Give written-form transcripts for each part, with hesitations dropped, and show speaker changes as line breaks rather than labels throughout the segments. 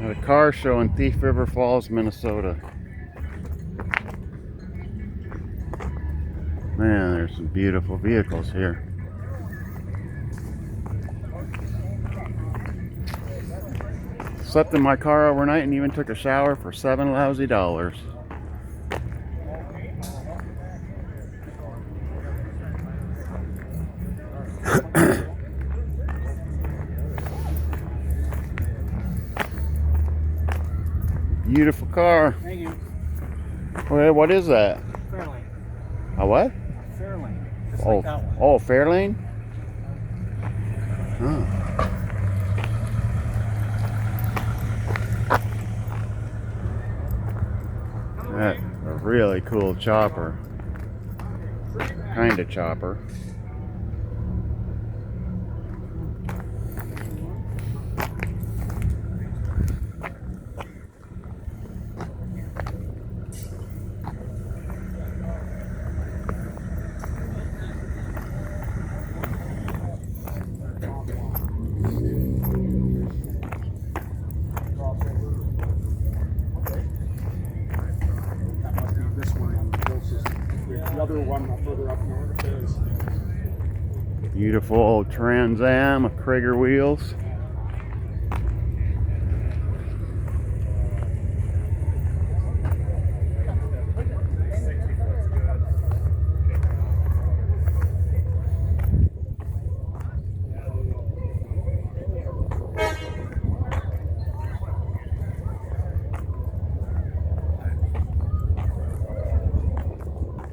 At a car show in Thief River Falls, Minnesota. Man, there's some beautiful vehicles here. Slept in my car overnight and even took a shower for $7 lousy. Beautiful car.
Thank you.
Well, what is that?
Fairlane.
A what?
Fairlane. Just
Oh,
like that one.
oh, Fairlane? Oh. That's a really cool chopper. Kind of chopper.
This one on the closest. The other one further up north is.
Beautiful old Trans Am with Krager wheels.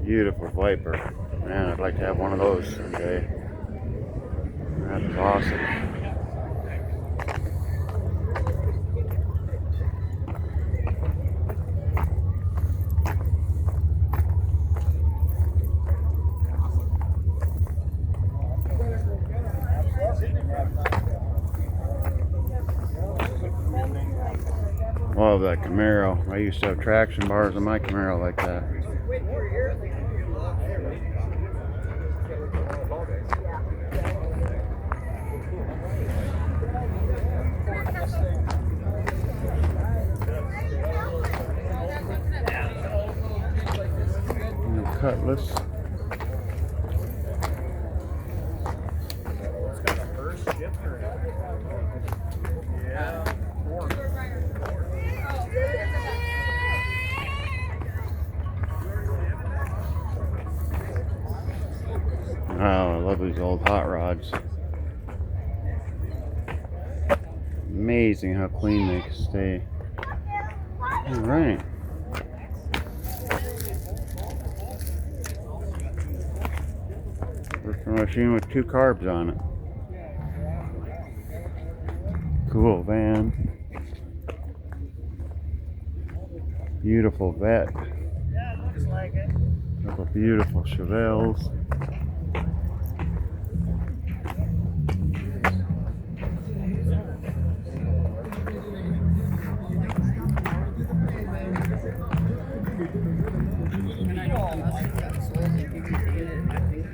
Beautiful Viper. Man, I'd like to have one of those someday. That's awesome. Love that Camaro. I used to have traction bars in my Camaro like that. Cutlass. Oh, I love these old hot rods. Amazing how clean they can stay. All right. First machine with 2 carbs on it. Cool van. Beautiful vet.
Yeah, looks like it.
Couple beautiful Chevelles.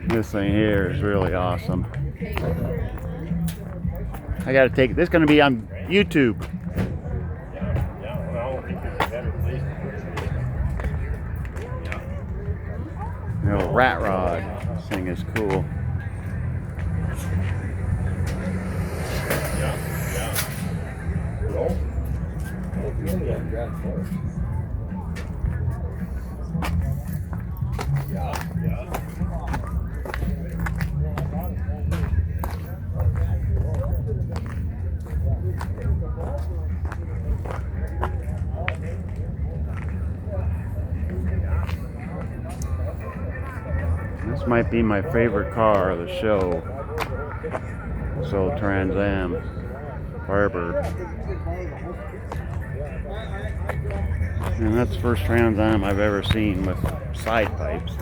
This thing here is really awesome. I gotta take this. Is gonna be on YouTube. The old rat rod. This thing is cool. This might be my favorite car of the show. This old Trans Am Firebird. And that's the first Trans Am I've ever seen with side pipes.